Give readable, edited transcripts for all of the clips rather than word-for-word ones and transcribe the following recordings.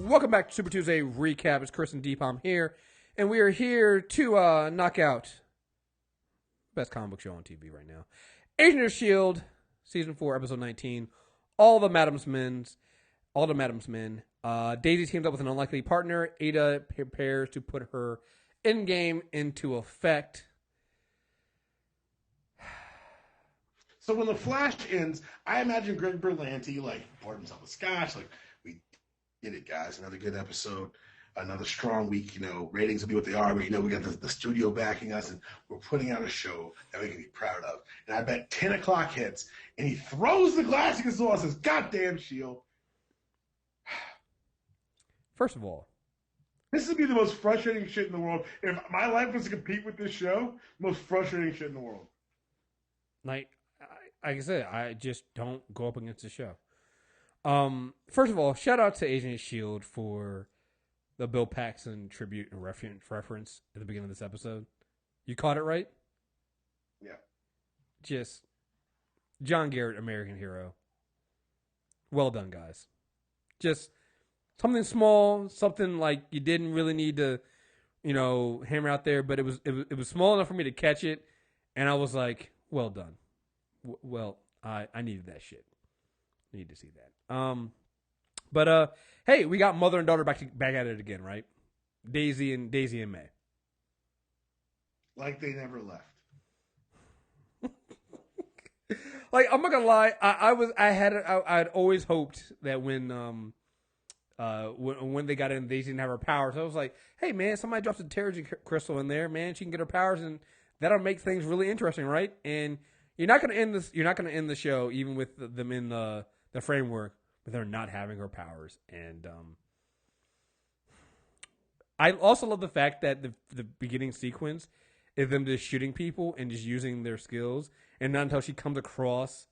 Welcome back to Super Tuesday Recap. It's Chris and Deepom here, and we are here to knock out best comic book show on TV right now, Agent of S.H.I.E.L.D., Season 4, Episode 19, All the Madam's Men. Daisy teams up with an unlikely partner. Ada prepares to put her endgame into effect. So when The Flash ends, I imagine Greg Berlanti, poured himself a scotch, we did it, guys. Another good episode, another strong week. Ratings will be what they are, but we got the studio backing us, and we're putting out a show that we can be proud of. And I bet 10 o'clock hits, and he throws the glass against the wall and says, "Goddamn S.H.I.E.L.D." First of all, this would be the most frustrating shit in the world. If my life was to compete with this show, most frustrating shit in the world. Like I said, I just don't go up against the show. First of all, shout out to Agent of S.H.I.E.L.D. for the Bill Paxton tribute and reference at the beginning of this episode. You caught it right? Yeah. Just John Garrett, American hero. Well done, guys. Just something small, something like you didn't really need to, hammer out there, but it was small enough for me to catch it, and I was like, well done. I needed that shit. Need to see that. But hey, we got mother and daughter back at it again, right? Daisy and May. Like they never left. I'm not gonna lie, I'd always hoped that when they got in, Daisy didn't have her powers. I was like, hey man, somebody drops a Terrigen crystal in there, man. She can get her powers, and that'll make things really interesting, right? And you're not gonna end the show even with them in the framework, but they're not having her powers. And I also love the fact that the beginning sequence is them just shooting people and just using their skills, and not until she comes across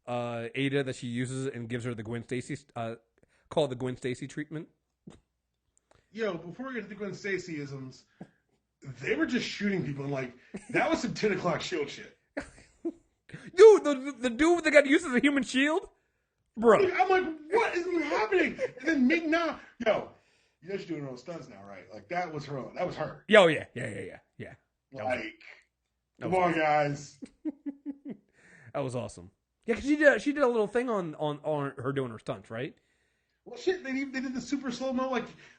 Ada that she uses and gives her the Gwen Stacy called the Gwen Stacy treatment. Yo, before we get to the Gwen Stacy-isms, they were just shooting people, and that was some 10 o'clock S.H.I.E.L.D. shit. Dude, the dude that got used as a human shield? Bro. I'm like, what is happening? And then Ming-Na, she's doing her own stunts now, right? That was her own. That was her. Yo, yeah. Come on, guys. That was awesome. Yeah, because she did a little thing on her doing her stunts, right? Well, shit, they did the super slow-mo,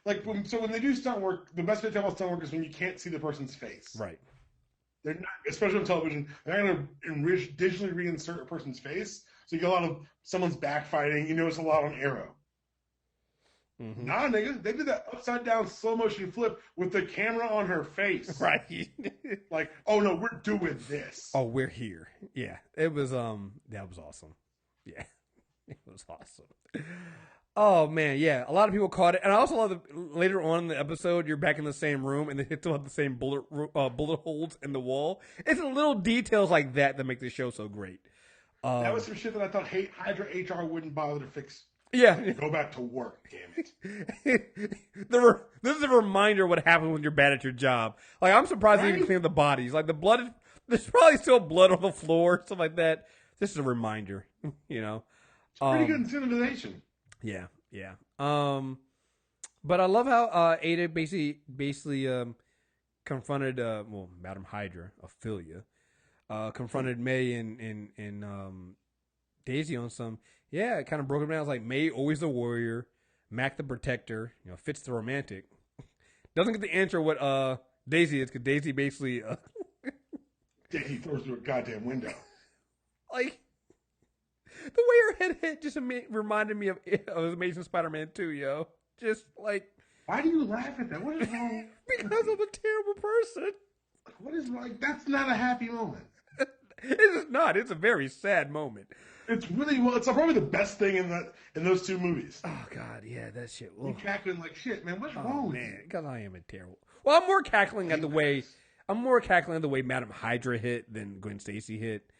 when they do stunt work, the best way to tell about stunt work is when you can't see the person's face. Right. They're not, especially on television, they're not going to digitally reinsert a person's face, so you get a lot of someone's backfighting. You notice a lot on Arrow. Mm-hmm. Nah, nigga, they did that upside-down slow-motion flip with the camera on her face. Right. Oh, no, we're doing this. Oh, we're here. Yeah, it was, that was awesome. Yeah, it was awesome. Oh, man, yeah. A lot of people caught it. And I also love that later on in the episode, you're back in the same room, and they still have the same bullet holes in the wall. It's the little details like that make the show so great. That was some shit that I thought Hydra HR wouldn't bother to fix. Yeah. Go back to work, damn it. This is a reminder what happens when you're bad at your job. I'm surprised they even clean up the bodies. The blood, there's probably still blood on the floor, stuff like that. This is a reminder, It's pretty good incentivization. Yeah. But I love how Ada basically confronted Madam Hydra, Ophelia, confronted May and Daisy on some. Yeah, it kind of broke them down. I was like, May always the warrior, Mac the protector, Fitz the romantic. Doesn't get the answer what Daisy is, because Daisy basically Daisy throws through a goddamn window. The way her head hit just reminded me of Amazing Spider-Man 2, yo. Just why do you laugh at that? What is wrong? Because I'm a terrible person. What is that's not a happy moment. It is not. It's a very sad moment. It's really it's probably the best thing in those two movies. Oh God, yeah, that shit. You cackling like shit, man. What's wrong with you? Because I am a terrible. Well, I'm more cackling at the way Madam Hydra hit than Gwen Stacy hit.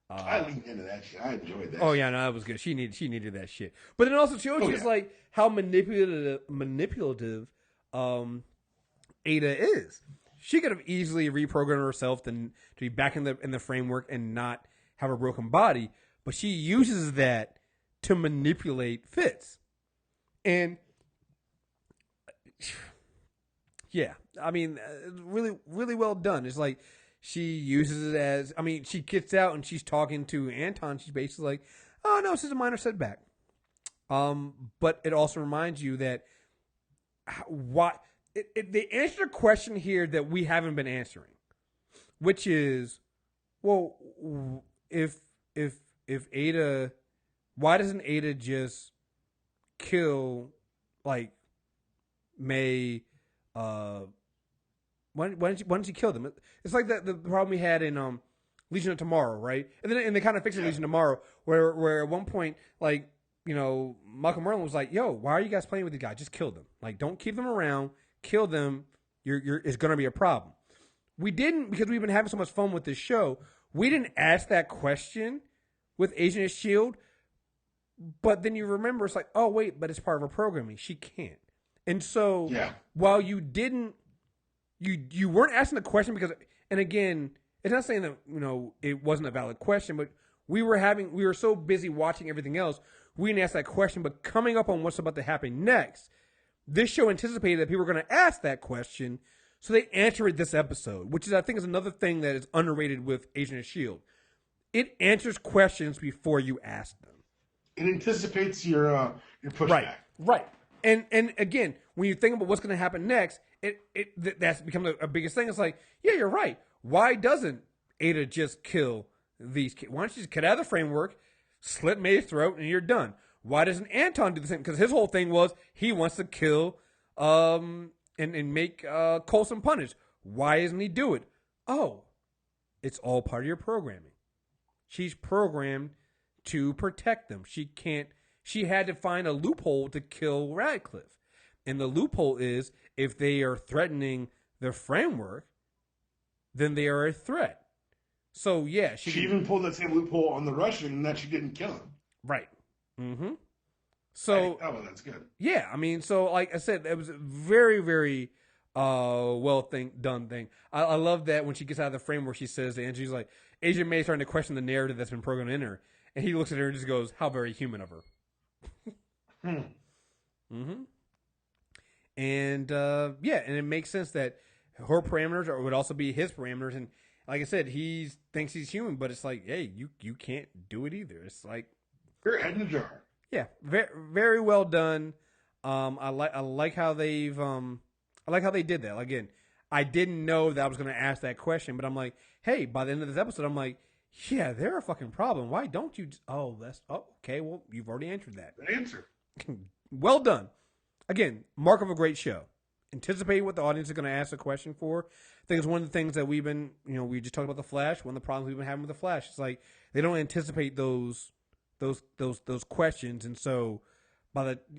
I leaned into that shit. I enjoyed that. Oh yeah, no, that was good. She needed that shit. But then also shows you how manipulative Ada is. She could have easily reprogrammed herself to be back in the framework and not have a broken body, but she uses that to manipulate Fitz. And Yeah, I mean, really, really well done. It's like she uses it as, I mean, she gets out and she's talking to Anton. She's basically like, "Oh no, this is a minor setback." But it also reminds you that what they answered a question here that we haven't been answering, which is, well, if Ada, why doesn't Ada just kill like May? Why didn't she kill them? It's like the problem we had in Legion of Tomorrow, right? And they kind of fixed Legion of Tomorrow, where at one point, like, you know, Malcolm Merlin was like, "Yo, why are you guys playing with these guys? Just kill them. Like, don't keep them around. Kill them. It's gonna be a problem." We didn't, because we've been having so much fun with this show. We didn't ask that question with Agent of Shield, but then you remember it's like, oh wait, but it's part of her programming. She can't. And so while you didn't, you weren't asking the question because, and again, it's not saying that, you know, it wasn't a valid question, but we were so busy watching everything else, we didn't ask that question. But coming up on what's about to happen next, this show anticipated that people were going to ask that question, so they answer it this episode, which is, I think, is another thing that is underrated with Agent of Shield. It answers questions before you ask them. It anticipates your pushback. Right. And again, when you think about what's going to happen next, that's become a biggest thing. It's like, yeah, you're right. Why doesn't Ada just kill these kids? Why don't you just get out of the framework, slit May's throat, and you're done? Why doesn't Anton do the same? Because his whole thing was he wants to kill and make Coulson punish. Why doesn't he do it? Oh, it's all part of your programming. She's programmed to protect them. She had to find a loophole to kill Radcliffe. And the loophole is, if they are threatening the framework, then they are a threat. So yeah, she even pulled that same loophole on the Russian, and that she didn't kill him. Right. Mm-hmm. So that's good. Yeah, I mean, so like I said, it was a very, very done thing. I love that when she gets out of the framework, she says, and she's like, Agent May is starting to question the narrative that's been programmed in her, and he looks at her and just goes, "How very human of her." Mm-hmm. And and it makes sense that her parameters would also be his parameters, and like I said, he thinks he's human, but it's like, hey, you can't do it either. It's like your head in a jar. Yeah, very, very well done. I like how they did that. Again, I didn't know that I was going to ask that question, but I'm like, hey, by the end of this episode, I'm like, yeah, they're a fucking problem. Why don't you? Okay. Well, you've already answered that. Good answer. Well done. Again, mark of a great show. Anticipate what the audience is going to ask a question for. I think it's one of the things that we just talked about the Flash. One of the problems we've been having with the Flash. It's like they don't anticipate those questions, and so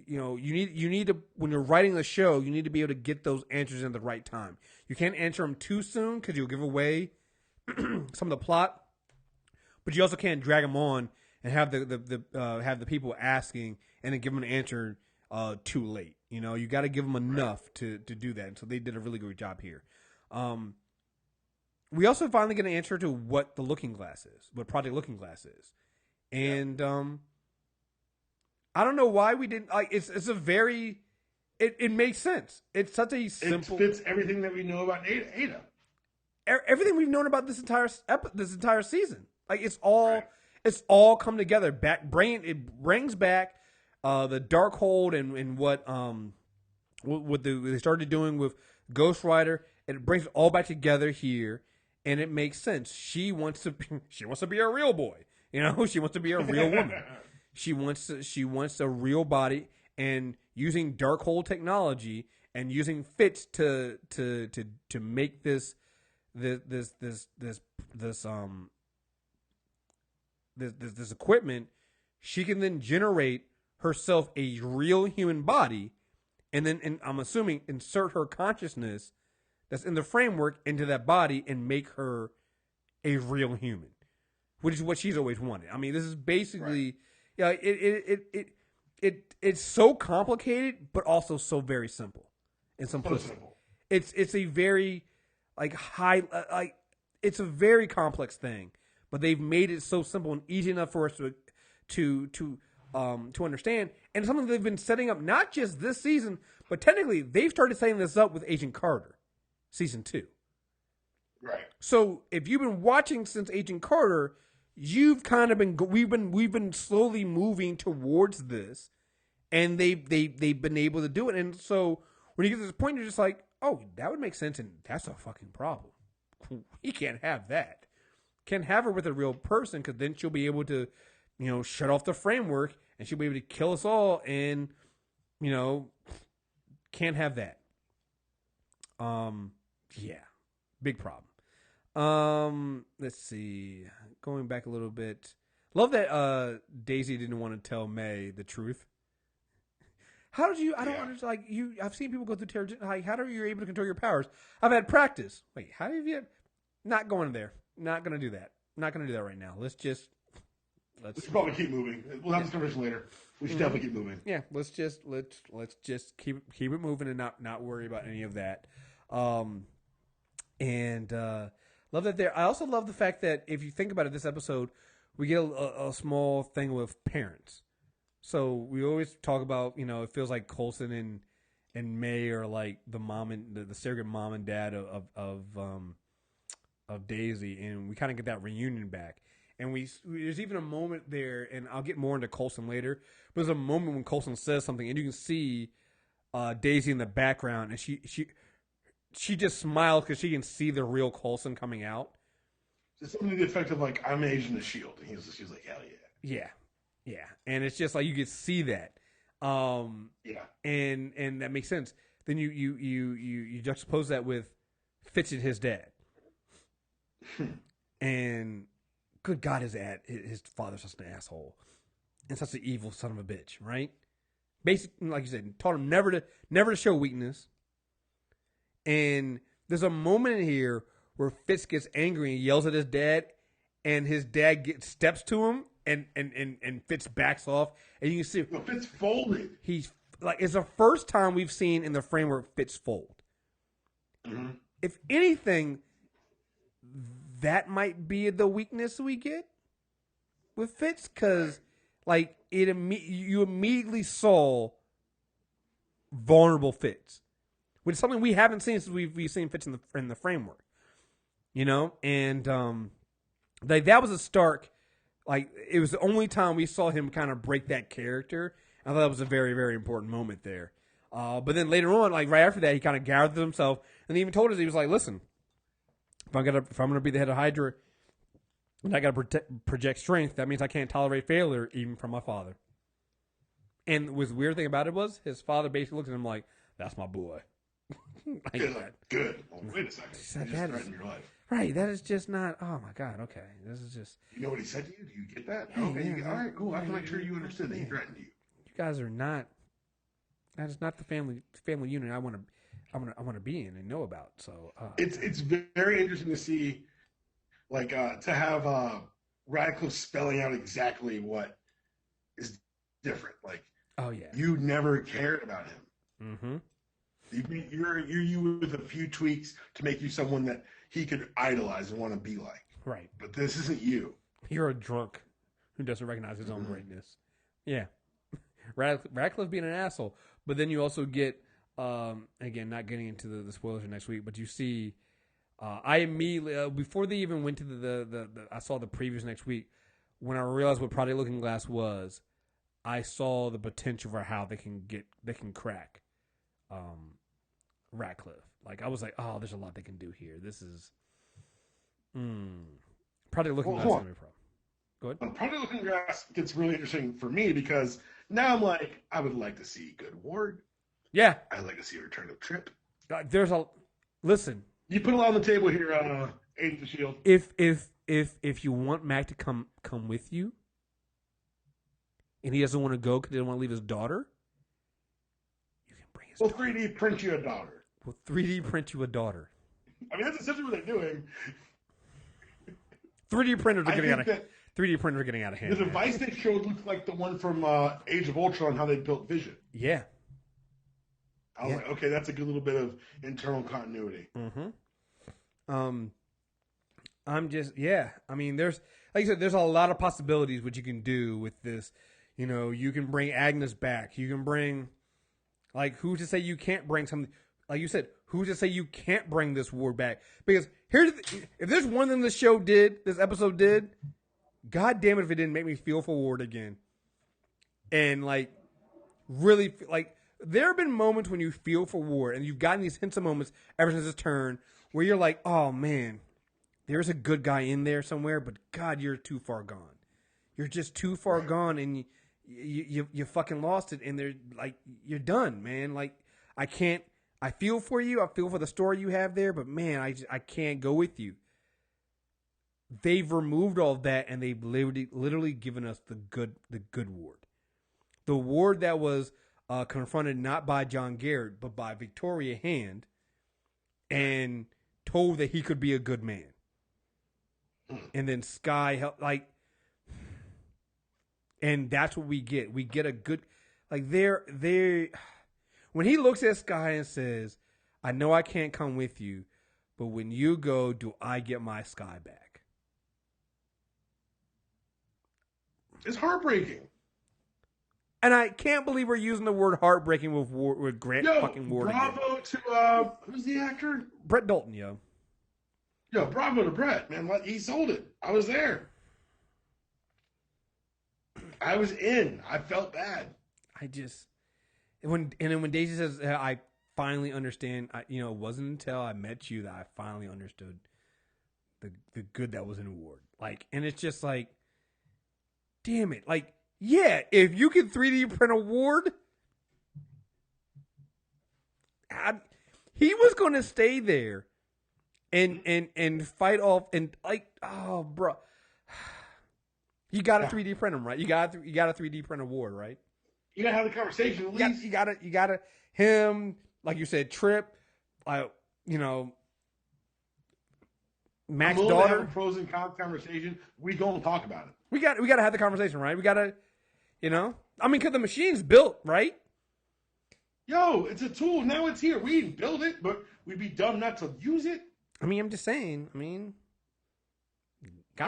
you need to, when you're writing the show, you need to be able to get those answers in at the right time. You can't answer them too soon because you'll give away some of the plot, but you also can't drag them on and have the people asking and then give them an answer too late. You got to give them enough to do that, and so they did a really good job here. We also finally get an answer to what the Looking Glass is, what Project Looking Glass is. And I don't know why we didn't like. It's a very. It makes sense. It's such a simple. It fits everything that we know about Ada. Everything we've known about this entire season. Like it's all come together. It brings back the Darkhold and what they started doing with Ghost Rider. And it brings it all back together here, and it makes sense. She wants to be a real boy. She wants to be a real woman. She wants a real body, and using Darkhold technology and using Fitz to make this equipment, she can then generate herself a real human body, and then, and I'm assuming, insert her consciousness that's in the framework into that body and make her a real human. Which is what she's always wanted. I mean, this is basically, it's so complicated, but also so very simple and simplistic. It's a very it's a very complex thing, but they've made it so simple and easy enough for us to understand. And something they've been setting up not just this season, but technically they've started setting this up with Agent Carter, season 2. Right. So if you've been watching since Agent Carter, you've kind of been we've been slowly moving towards this, and they've been able to do it. And so when you get to this point, you're just like, oh, that would make sense, and that's a fucking problem. We can't have that. Can't have her with a real person, because then she'll be able to, shut off the framework, and she'll be able to kill us all, and can't have that. Yeah, big problem. Let's see. Going back a little bit. Love that Daisy didn't want to tell May the truth. How did you? I don't understand. Like I've seen people go through terror. Like, how are you able to control your powers? I've had practice. Wait, how have you? Not going there. Not going to do that. Not going to do that right now. Let's we should probably keep moving. We'll have this conversation later. We should definitely keep moving. Yeah, let's just keep it moving and not worry about any of that. And love that there. I also love the fact that if you think about it, this episode we get a small thing with parents. So we always talk about, it feels like Coulson and May are like the mom and the surrogate mom and dad of Daisy, and we kind of get that reunion back. And there's even a moment there, and I'll get more into Coulson later, but there's a moment when Coulson says something, and you can see Daisy in the background, and she just smiles because she can see the real Coulson coming out. It's something to the effect of like, I'm Agent of SHIELD. And she's like, hell yeah. Yeah. And it's just like you can see that. Yeah. And that makes sense. Then you juxtapose that with Fitch and his dad. And good God, his father's such an asshole. And such an evil son of a bitch, right? Basically, like you said, taught him never to show weakness. And there's a moment in here where Fitz gets angry and yells at his dad, and his dad steps to him, and Fitz backs off, and you can see Fitz folded. He's like, it's the first time we've seen in the framework Fitz fold. Mm-hmm. If anything, that might be the weakness we get with Fitz, because like you immediately saw vulnerable Fitz, which is something we haven't seen since we've seen Fitz in the framework. And like that was a stark, like it was the only time we saw him kind of break that character. I thought that was a very, very important moment there. But then later on, like right after that, he kind of gathered himself and he even told us, he was like, "Listen, if I'm gonna be the head of Hydra, and I gotta project strength, that means I can't tolerate failure even from my father." And the weird thing about it was his father basically looked at him like, "That's my boy." Good. Well, wait a second. You just threatened your life. Right, that is just not. Oh my God. Okay, this is just. You know what he said to you? Do you get that? Okay. All right. Cool. I have to make sure you understood that he threatened you. You guys are not. That is not the family unit I want to be in and know about. So it's very interesting to see, like to have Radcliffe spelling out exactly what is different. Like, oh yeah, you never cared about him. Mm-hmm. You're you with a few tweaks to make you someone that he could idolize and want to be like. Right. But this isn't you. You're a drunk who doesn't recognize his own greatness. Yeah. Radcliffe being an asshole. But then you also get, again, not getting into the spoilers for next week, but you see, I immediately, before they even went to the I saw the previews next week, when I realized what Project Looking Glass was, I saw the potential for how they can crack Radcliffe. Like, I was like, oh, there's a lot they can do here. This is Project Looking Glass is going to be a problem. Go ahead. Project Looking Glass gets really interesting for me because now I'm like, I would like to see Good Ward. Yeah. I'd like to see a return of Trip. Listen. You put a lot on the table here, Agent of SHIELD. If you want Mac to come with you, and he doesn't want to go because he doesn't want to leave his daughter, you can bring his daughter. 3D print you a daughter. We'll 3D print you a daughter. I mean, that's essentially what they're doing. 3D printers are getting out of hand. The device they showed looked like the one from Age of Ultron, how they built Vision. Yeah. I was like, okay, that's a good little bit of internal continuity. Mm-hmm. I'm just, yeah. I mean, there's, like I said, there's a lot of possibilities what you can do with this. You can bring Agnes back. You can bring, like, who's to say you can't bring something? Like you said, who's to say you can't bring this Ward back? Because if there's one thing this episode did, God damn it if it didn't make me feel for Ward again. And, like, really, like, there have been moments when you feel for Ward, and you've gotten these hints of moments ever since his turn, where you're like, oh, man, there's a good guy in there somewhere, but God, you're too far gone. You're just too far gone, and you fucking lost it, and they're like, you're done, man. Like, I feel for you. I feel for the story you have there, but man, I can't go with you. They've removed all of that, and they've literally given us the good Ward. The Ward that was confronted not by John Garrett, but by Victoria Hand, and told that he could be a good man. And then Sky helped, like, and that's what we get. We get a good, like, when he looks at Sky and says, I know I can't come with you, but when you go, do I get my Sky back? It's heartbreaking. And I can't believe we're using the word heartbreaking with Grant fucking Ward bravo again. To, who's the actor? Brett Dalton, yo. Yo, bravo to Brett, man. He sold it. I was there. I was in. I felt bad. When Daisy says, I finally understand, it wasn't until I met you that I finally understood the good that was in Ward. Like, and it's just like, damn it. Like, yeah, if you can 3D print a Ward, he was going to stay there and fight off, and like, oh, bro. You got to 3D print him, right? You got to 3D print a Ward, right? You got to have the conversation at least. You got to him, like you said, Trip, Mac's daughter. Have a pros and cons conversation. We gonna talk about it. We got to have the conversation, right? We got to, because the machine's built, right? Yo, it's a tool. Now it's here. We didn't build it, but we'd be dumb not to use it. I'm just saying. I'm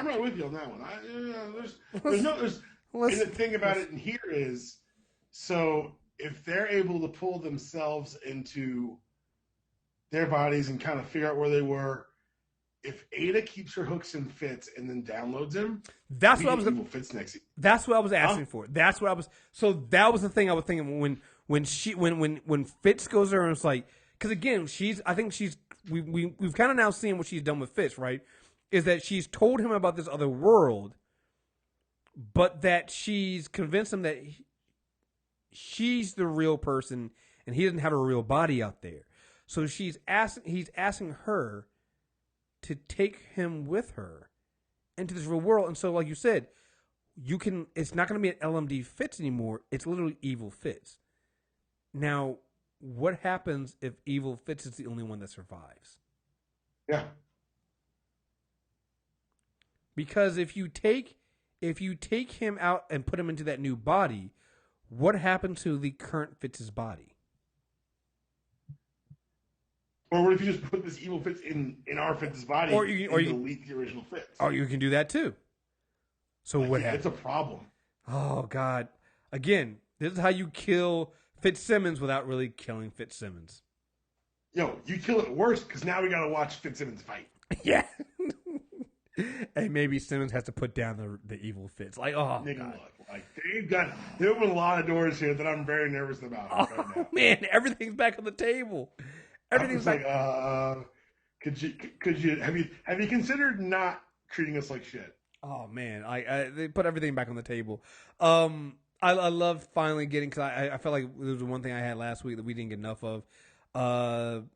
right with you on that one. And the thing about it in here is, so if they're able to pull themselves into their bodies and kind of figure out where they were, if Ada keeps her hooks and Fitz and then downloads him, that's what I was. Fitz next. That's what I was asking for. That's what I was. So that was the thing I was thinking when Fitz goes there and it's like, because again, we've kind of now seen what she's done with Fitz, right? Is that she's told him about this other world, but that she's convinced him that she's the real person and he doesn't have a real body out there. So he's asking her to take him with her into this real world. And so, like you said, it's not going to be an LMD Fitz anymore. It's literally Evil Fitz. Now, what happens if Evil Fitz is the only one that survives? Yeah. Because if you take him out and put him into that new body, what happened to the current Fitz's body? Or what if you just put this Evil Fitz in our Fitz's body, or you delete the original Fitz? Oh, you can do that too. So what happens? It's a problem. Oh God! Again, this is how you kill Fitzsimmons without really killing Fitzsimmons. Yo, you kill it worse because now we got to watch Fitzsimmons fight. Yeah. And maybe Simmons has to put down the evil Fitz. Like, oh, Nigga, God. look, like they opened a lot of doors here that I'm very nervous about. Oh, right now. Man, everything's back on the table. Everything's like, could you have you considered not treating us like shit? Oh man, they put everything back on the table. I love finally getting, because I felt like there was one thing I had last week that we didn't get enough of.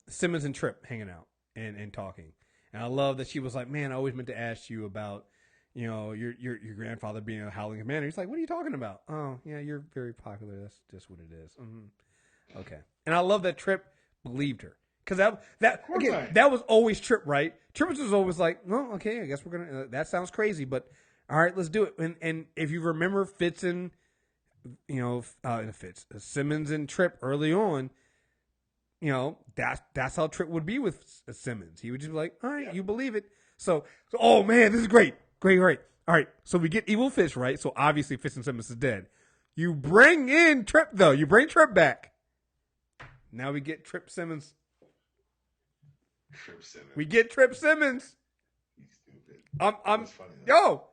Simmons and Tripp hanging out and talking. And I love that she was like, man, I always meant to ask you about, your grandfather being a howling commander. He's like, what are you talking about? Oh, yeah, you're very popular. That's just what it is. Mm-hmm. Okay. And I love that Tripp believed her. Because that was always Tripp, right? Tripp was always like, well, okay, I guess we're going to, that sounds crazy, but all right, let's do it. And if you remember Simmons and Tripp early on, that's how Tripp would be with Simmons. He would just be like, all right, you believe it. So, oh man, this is great. Great. All right. So we get evil Fitz, right? So obviously Fitz and Simmons is dead. You bring in Tripp, though. You bring Tripp back. Now we get Tripp Simmons. We get Tripp Simmons. He's stupid. I'm funny, yo,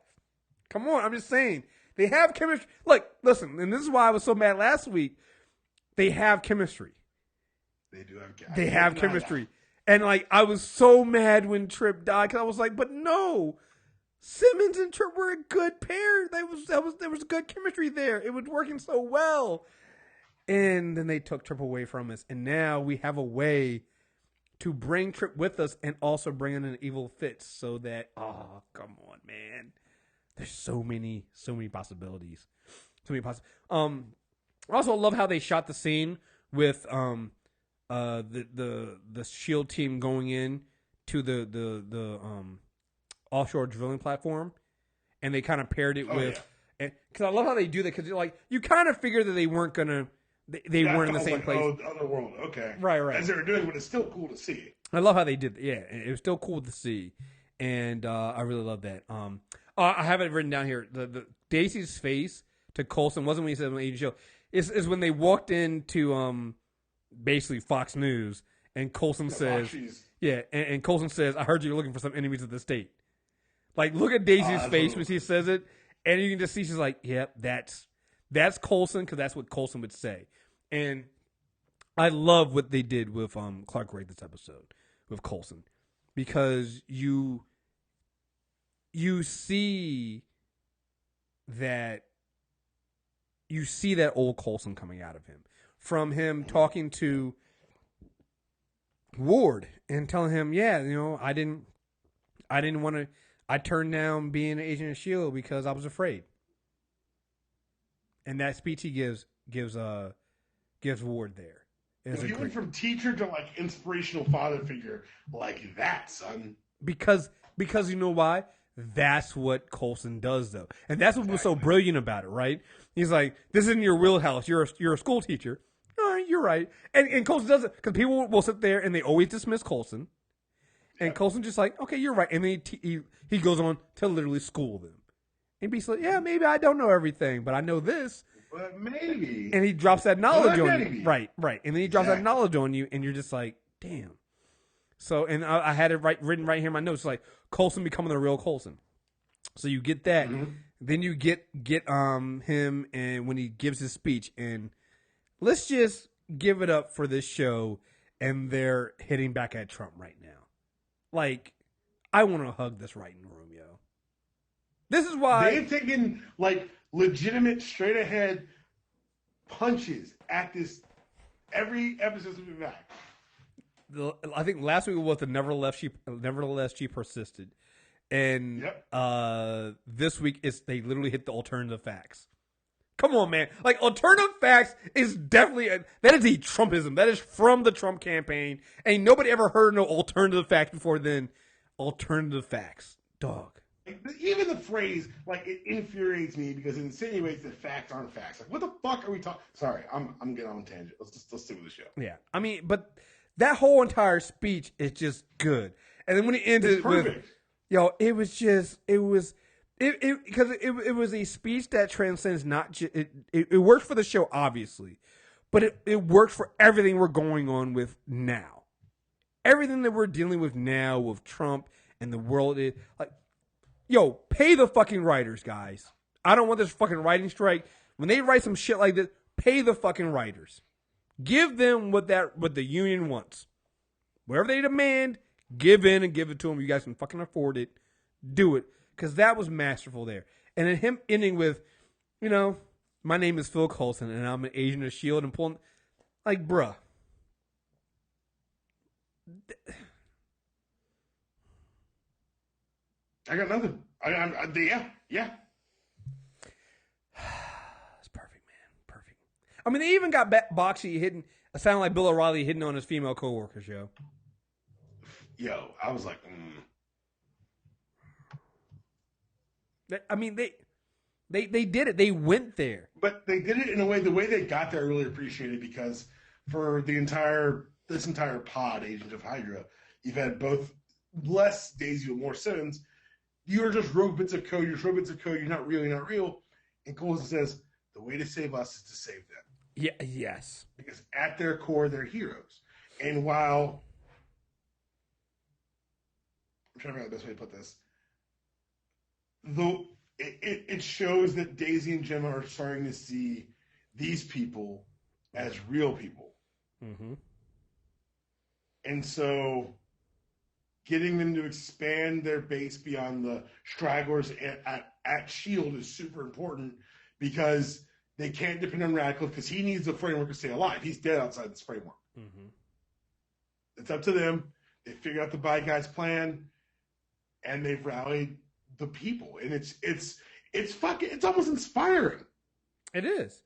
come on. I'm just saying. They have chemistry. Look, listen, and this is why I was so mad last week. They have chemistry. They do have. They have chemistry. And like I was so mad when Tripp died because I was like, but no. Simmons and Tripp were a good pair. There was good chemistry there. It was working so well. And then they took Tripp away from us. And now we have a way to bring Tripp with us and also bring in an evil Fitz so that, oh, come on, man. There's so many possibilities. I also love how they shot the scene with the SHIELD team going in to the offshore drilling platform, and they kind of paired it with, because I love how they do that, because like you kind of figure that they weren't gonna, they weren't in the same place. Oh, other world, okay, right, as they were doing, but it's still cool to see. I love how they did, it was still cool to see, and I really love that. I have it written down here. The Daisy's face to Coulson wasn't when he said on the Agent Show. Is when they walked into basically Fox News, and Coulson says, and Coulson says, "I heard you were looking for some enemies of the state." Like, look at Daisy's face when she says it, and you can just see she's like, "Yep, that's Coulson," because that's what Coulson would say. And I love what they did with Clark Gregg this episode with Coulson, because you see that old Coulson coming out of him, from him talking to Ward and telling him, I didn't want to. I turned down being an agent of SHIELD because I was afraid. And that speech he gives Ward there. He went from teacher to like inspirational father figure like that, son. Because you know why? That's what Coulson does, though, and that's what was so brilliant about it, right? He's like, "This isn't your wheelhouse. You're a school teacher. All right, you're right." And Coulson does it because people will sit there and they always dismiss Coulson, and Coulson just like, "Okay, you're right," and then he goes on to literally school them, and be like, "Yeah, maybe I don't know everything, but I know this." But maybe. And he drops that knowledge on you, right? And then he drops that knowledge on you, and you're just like, "Damn." So, and I had it written right here in my notes, like Coulson becoming the real Coulson. So you get that. Mm-hmm. Then you get him, and when he gives his speech, and let's just give it up for this show, and they're hitting back at Trump right now. Like, I want to hug this writing room, yo. This is why they've taken like legitimate, straight ahead punches at this every episode of back. I think last week was the nevertheless she persisted, and this week they literally hit the alternative facts. Come on, man! Like, alternative facts is definitely that is a Trumpism. That is from the Trump campaign. Ain't nobody ever heard no alternative facts before then. Alternative facts, dog. Even the phrase, like, it infuriates me because it insinuates that facts aren't facts. Like, what the fuck are we talking? Sorry, I'm getting on a tangent. Let's stick with the show. Yeah, I mean, but. That whole entire speech is just good, and then when it ended with, it was a speech that transcends not just it worked for the show obviously, but it worked for everything we're going on with now, everything that we're dealing with now with Trump and the world. Is like, pay the fucking writers, guys. I don't want this fucking writing strike. When they write some shit like this, pay the fucking writers. Give them what the union wants. Whatever they demand, give in and give it to them. You guys can fucking afford it. Do it. Because that was masterful there. And then him ending with, my name is Phil Coulson and I'm an agent of SHIELD and pulling, like, bruh. I got nothing. Yeah. I mean, they even got Boxy hitting. It sounded like Bill O'Reilly hitting on his female coworkers, yo. Yo, I was like, I mean, they did it. They went there. But they did it in a way. The way they got there, I really appreciated, because for this entire pod, Agent of Hydra, you've had both less Daisy but more Simmons. You're just wrote bits of code. You're not real. And Coulson says, The way to save us is to save them. Yeah. Yes. Because at their core, they're heroes. And while I'm trying to figure out the best way to put this, though it shows that Daisy and Gemma are starting to see these people as real people. Mm-hmm. And so getting them to expand their base beyond the stragglers at S.H.I.E.L.D. is super important because they can't depend on Radcliffe because he needs the framework to stay alive. He's dead outside this framework. Mm-hmm. It's up to them. They figure out the bad guys' plan, and they've rallied the people. And it's almost inspiring. It is.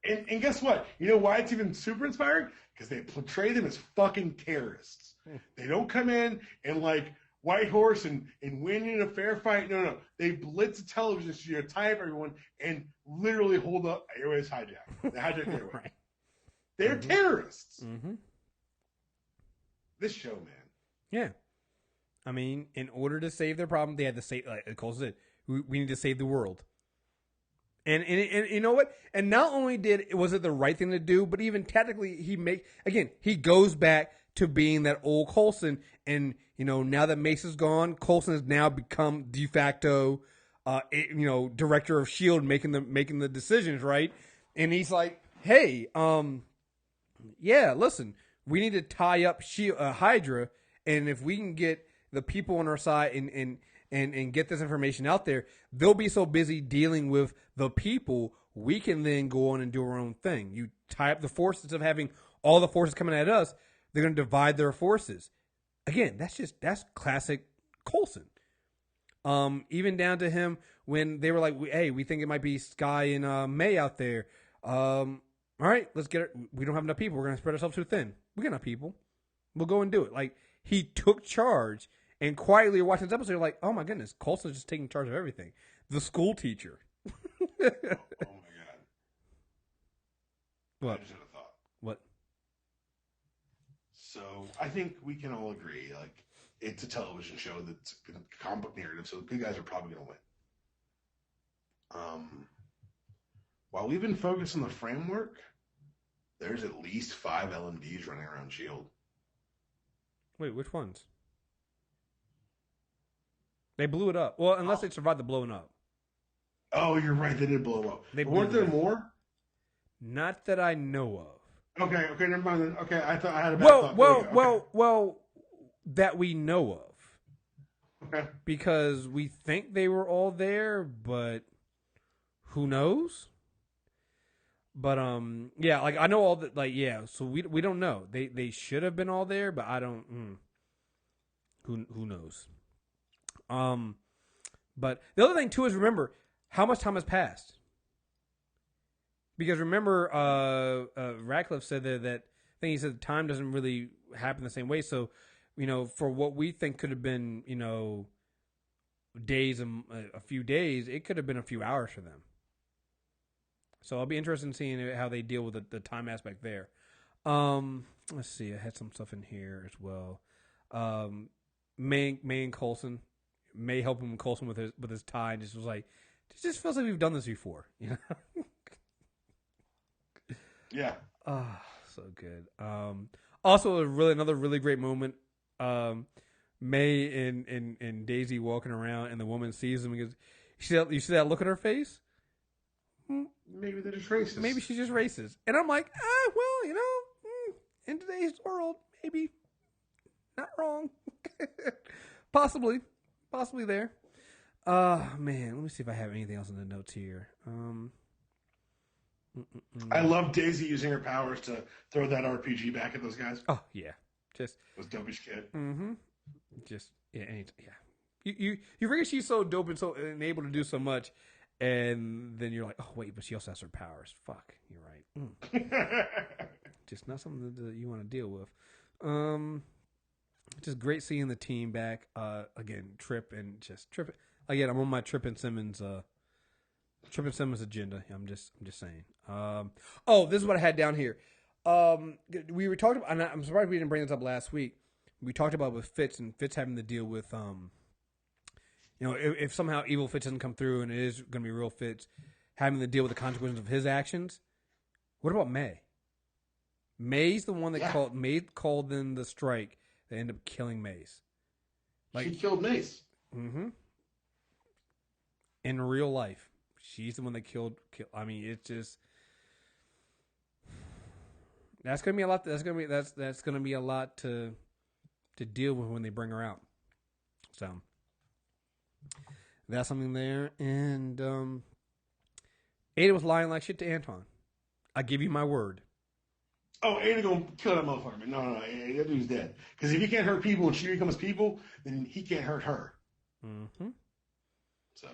And guess what? You know why it's even super inspiring? Because they portray them as fucking terrorists. They don't come in and like white horse and win in a fair fight. No. They blitz a television studio, tie up everyone, and literally hold up airways hijack. They hijack the airways. Right. They're terrorists. Mm-hmm. This show, man. Yeah. I mean, in order to save their problem, they had to save, like Coulson said, we need to save the world. And you know what? And not only was it the right thing to do, but even technically he goes back to being that old Coulson. And, you know, now that Mace is gone, Coulson has now become de facto, director of S.H.I.E.L.D., making the decisions, right? And he's like, hey, yeah, listen, we need to tie up Hydra. And if we can get the people on our side and get this information out there, they'll be so busy dealing with the people, we can then go on and do our own thing. You tie up the forces of having all the forces coming at us, they're going to divide their forces. Again, that's classic Coulson. Even down to him when they were like, hey, we think it might be Sky and May out there. All right, let's get it. We don't have enough people. We're going to spread ourselves too thin. We got enough people. We'll go and do it. Like, he took charge. And quietly, you're watching this episode, you're like, oh my goodness, Coulson's just taking charge of everything. The school teacher. Oh my God. What? I just had a thought. What? So I think we can all agree, like, it's a television show that's a comic book narrative, so the good guys are probably going to win. While we've been focused on the framework, there's at least 5 LMDs running around S.H.I.E.L.D. Wait, which ones? They blew it up. Well, unless they survived the blowing up. Oh, you're right. They did blow up. Weren't there more? Not that I know of. Okay, never mind then. Okay, I thought I had a bad thought. Well, that we know of. Okay. Because we think they were all there, but who knows? But yeah, like I know all that. Like yeah, so we don't know. They should have been all there, but I don't. Who knows? But the other thing too is remember how much time has passed. Because remember, Radcliffe said that I think he said time doesn't really happen the same way. So, you know, for what we think could have been, you know, days, a few days, it could have been a few hours for them. So I'll be interested in seeing how they deal with the time aspect there. Let's see. I had some stuff in here as well. May and Coulson. May help him Coulson with his tie, and just was like, it just feels like we've done this before, you know? Yeah. So good. Also, another really great moment. May and Daisy walking around, and the woman sees them and goes, "You see that look on her face? Maybe they're just racist. Maybe she's just racist." And I'm like, well, you know, in today's world, maybe not wrong. Possibly there. Man, let me see if I have anything else in the notes here. I love Daisy using her powers to throw that RPG back at those guys. Oh yeah, just was dope as kid. Mm-hmm. Just yeah. You figure she's so dope and able to do so much, and then you're like, oh wait, but she also has her powers. Fuck, you're right. Just not something that you want to deal with. Just great seeing the team back. Again, Trip. Again, I'm on my Trip and Simmons agenda. I'm just saying. This is what I had down here. We were talking about, and I'm surprised we didn't bring this up last week. We talked about with Fitz and Fitz having to deal with, if somehow evil Fitz doesn't come through and it is going to be real Fitz, having to deal with the consequences of his actions. What about May? May's the one that called in the strike that ended up killing Mace. She killed Mace. Mm-hmm. In real life, she's the one that killed. I mean, it's just that's gonna be a lot. That's gonna be a lot to deal with when they bring her out. So that's something there. And Ada was lying like shit to Anton. I give you my word. Oh, Ada gonna kill that motherfucker. No, that dude's dead. Because if he can't hurt people and she becomes people, then he can't hurt her. Mm-hmm. So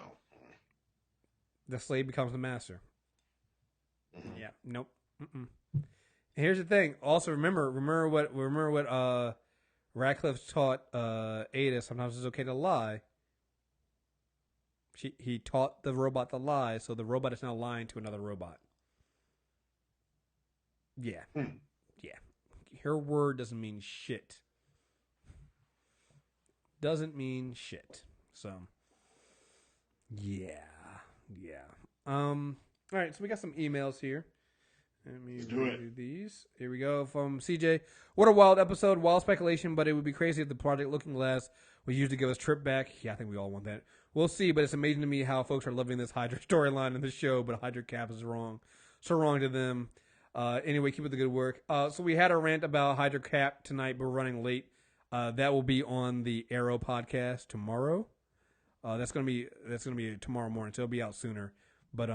the slave becomes the master. Mm-hmm. Yeah. Nope. Mm-mm. And here's the thing. Also, remember what Radcliffe taught Ada. Sometimes it's okay to lie. He taught the robot to lie, so the robot is now lying to another robot. Yeah. Yeah. Her word doesn't mean shit. Doesn't mean shit. So, yeah. All right, so we got some emails here. Let me do these. Here we go from CJ. What a wild episode. Wild speculation, but it would be crazy if the Project Looking Glass would usually give us trip back. Yeah, I think we all want that. We'll see, but it's amazing to me how folks are loving this Hydra storyline in the show, but Hydra Cap is wrong. So wrong to them. Anyway, keep up the good work. So we had a rant about Hydra Cap tonight, but we're running late. That will be on the Arrow podcast tomorrow. That's gonna be tomorrow morning, so it'll be out sooner. But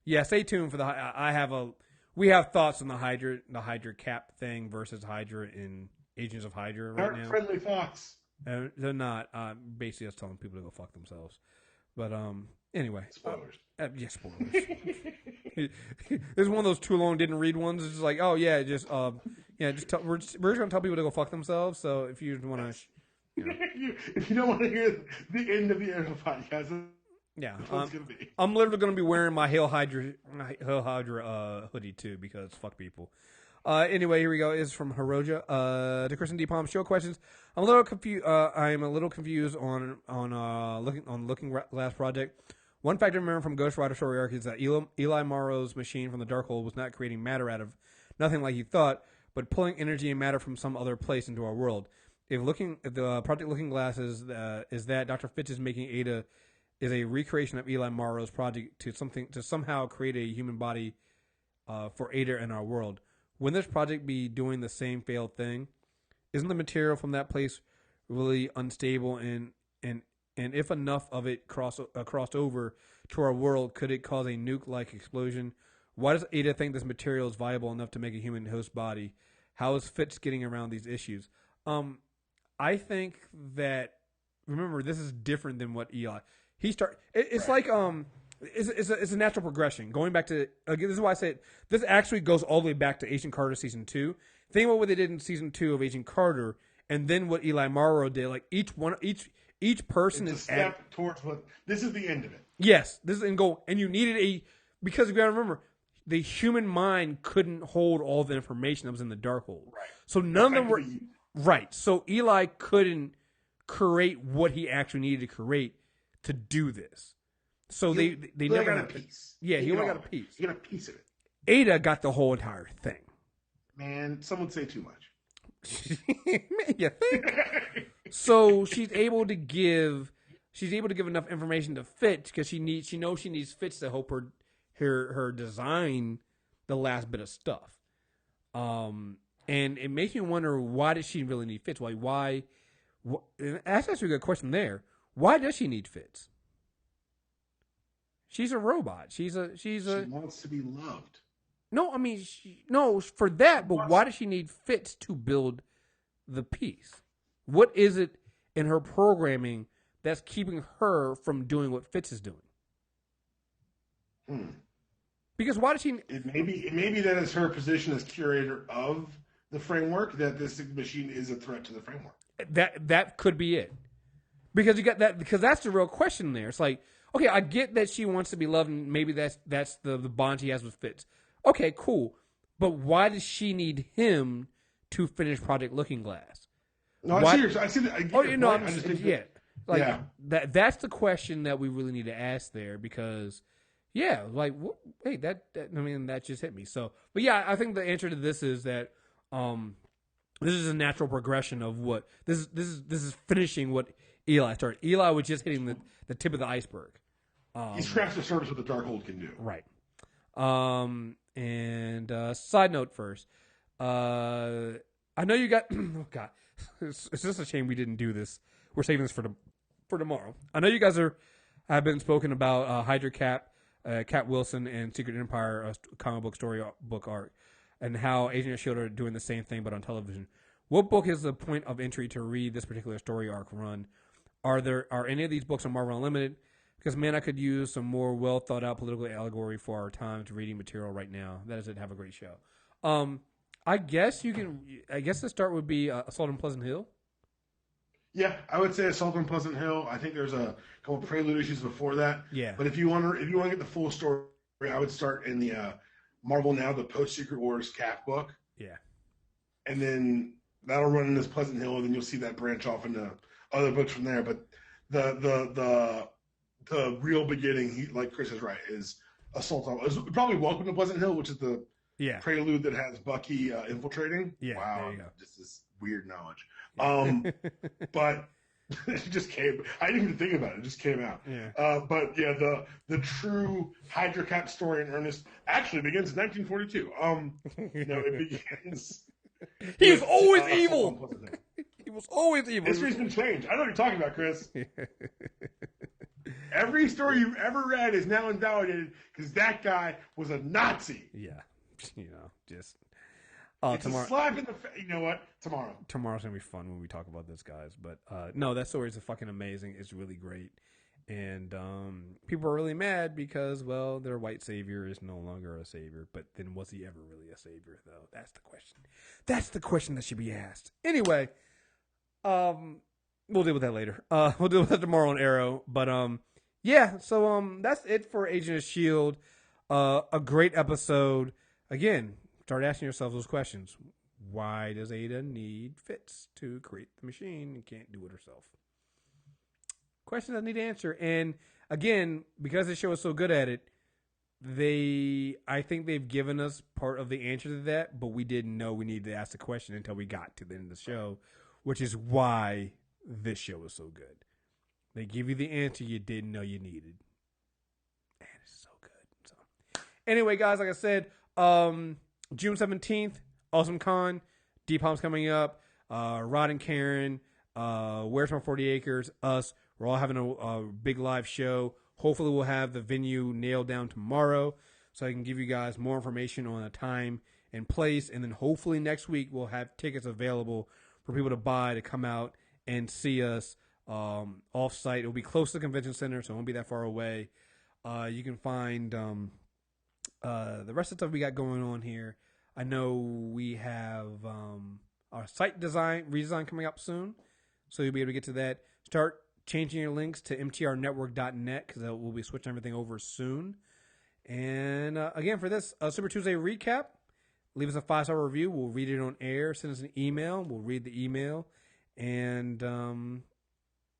yeah, stay tuned for we have thoughts on the Hydra Cap thing versus Hydra in Agents of Hydra right now. Friendly thoughts. They're not. Basically, just telling people to go fuck themselves. But anyway, spoilers. Yeah, spoilers. This is one of those too long didn't read ones. It's just like, oh yeah, we're just gonna tell people to go fuck themselves. So if you want to, if you don't want to hear the end of the Arrow podcast, yeah, I'm literally gonna be wearing my Hail Hydra hoodie too because fuck people. Anyway, here we go. Is from Hiroja. To Chris and D Palm show questions. I'm a little confused. I'm a little confused on Looking Glass project. One fact I remember from Ghost Rider story arc is that Eli Morrow's machine from the Darkhold was not creating matter out of nothing like he thought, but pulling energy and matter from some other place into our world. If the Project Looking Glass is that Dr. Fitz is making Ada is a recreation of Eli Morrow's project to somehow create a human body for Ada in our world. Wouldn't this project be doing the same failed thing? Isn't the material from that place really unstable and if enough of it crossed over to our world, could it cause a nuke-like explosion? Why does Ada think this material is viable enough to make a human host body? How is Fitz getting around these issues? I think that, remember, this is different than what Eli. It's like it's a natural progression. Going back to again, this is why I said this actually goes all the way back to Agent Carter season 2. Think about what they did in season 2 of Agent Carter, and then what Eli Morrow did. Like each person it's is a step towards what this is the end of it. Yes, this is end goal, and you needed because you got to remember the human mind couldn't hold all the information that was in the Darkhold. Right. So none of them were right. So Eli couldn't create what he actually needed to create to do this. So they never got a piece. Yeah, he only got a piece. He got a piece of it. Ada got the whole entire thing. Man, some would say too much. You think? So she's able to give enough information to Fitz because she knows she needs Fitz to help her design the last bit of stuff. And it makes me wonder, why does she really need Fitz? Why? That's actually a good question there. Why does she need Fitz? She's a robot. She wants to be loved. No, I mean, no, for that, but why does she need Fitz to build the piece? What is it in her programming that's keeping her from doing what Fitz is doing? Because why does she... It may be that it's her position as curator of the framework, that this machine is a threat to the framework. That could be it. Because you got that, because that's the real question there. It's like, okay, I get that she wants to be loved, and maybe that's the bond she has with Fitz. Okay, cool. But why does she need him to finish Project Looking Glass? No, I see that. That's the question that we really need to ask there, because Yeah, like hey, that I mean that just hit me. So, but yeah, I think the answer to this is that this is a natural progression of what this is finishing what Eli started. Eli was just hitting the tip of the iceberg. He scratched the surface what the Darkhold can do. Right. And side note first, I know you got. Oh God, it's just a shame we didn't do this. We're saving this for tomorrow. I know you guys have been spoken about Hydra Cap, Cat Wilson, and Secret Empire comic book story book arc, and how Agent of S.H.I.E.L.D. are doing the same thing but on television. What book is the point of entry to read this particular story arc run? Are any of these books on Marvel Unlimited? Because, man, I could use some more well thought out political allegory for our times reading material right now. That is it. Have a great show. I guess the start would be Assault on Pleasant Hill. Yeah, I would say Assault on Pleasant Hill. I think there's a couple of prelude issues before that. Yeah. But if you want to get the full story, I would start in the Marvel Now, the Post Secret Wars Cap book. Yeah. And then that'll run in this Pleasant Hill, and then you'll see that branch off into other books from there. But the real beginning, like Chris is right, is Assault on. It's probably Welcome to Pleasant Hill, which is the prelude that has Bucky infiltrating. Yeah. Wow, just this weird knowledge. But it just came. I didn't even think about it. It just came out. Yeah. But yeah, the true Hydra Cap story in earnest actually begins in 1942. It begins. He was always evil. He was always evil. History's been changed. I know what you're talking about, Chris. Every story you've ever read is now invalidated because that guy was a Nazi. Yeah. Just it's tomorrow. A slap in the face. You know what? Tomorrow's gonna be fun when we talk about this, guys. But no, that story is fucking amazing. It's really great, and people are really mad because, well, their white savior is no longer a savior. But then, was he ever really a savior, though? That's the question. That's the question that should be asked. Anyway, we'll deal with that later. We'll deal with that tomorrow on Arrow. But yeah. So that's it for Agent of S.H.I.E.L.D. A great episode. Again, start asking yourself those questions. Why does Ada need Fitz to create the machine and can't do it herself? Questions I need to answer. And again, because the show is so good at it, I think they've given us part of the answer to that, but we didn't know we needed to ask the question until we got to the end of the show, which is why this show is so good. They give you the answer you didn't know you needed. And it's so good. So anyway, guys, like I said, June 17th, Awesome Con, D-Palm's coming up, Rod and Karen, Where's My 40 Acres, us. We're all having a big live show. Hopefully we'll have the venue nailed down tomorrow so I can give you guys more information on a time and place. And then hopefully next week we'll have tickets available for people to buy to come out and see us off-site. It'll be close to the convention center, so it won't be that far away. You can find the rest of the stuff we got going on here. I know we have our site redesign coming up soon, so you'll be able to get to that. Start changing your links to mtrnetwork.net because we'll be switching everything over soon. And again, for this Super Tuesday recap, leave us a 5-star review. We'll read it on air. Send us an email. We'll read the email. And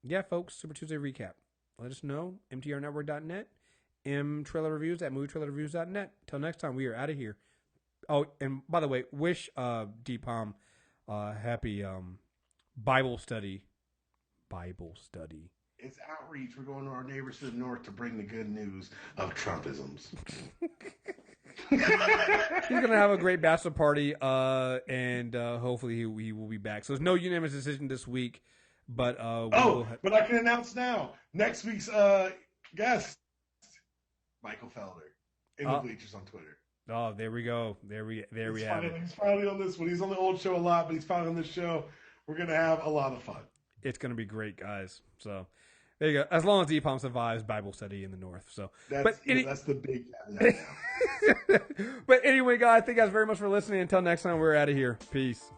yeah, folks, Super Tuesday recap. Let us know. mtrnetwork.net. mtrailerreviews at movietrailerreviews.net. Till next time, we are out of here. Oh, and by the way, wish D-Palm happy Bible study. It's outreach. We're going to our neighbors to the north to bring the good news of Trumpisms. He's going to have a great bachelor party, and hopefully he will be back. So there's no unanimous decision this week, but but I can announce now. Next week's guest, Michael Felder, in the bleachers on Twitter. Oh, there we go. There we have it. He's finally on this one. He's on the old show a lot, but he's finally on this show. We're going to have a lot of fun. It's going to be great, guys. So there you go. As long as D-Palm survives Bible study in the north. So that's the big caveat now. But anyway, guys, thank you guys very much for listening. Until next time, we're out of here. Peace.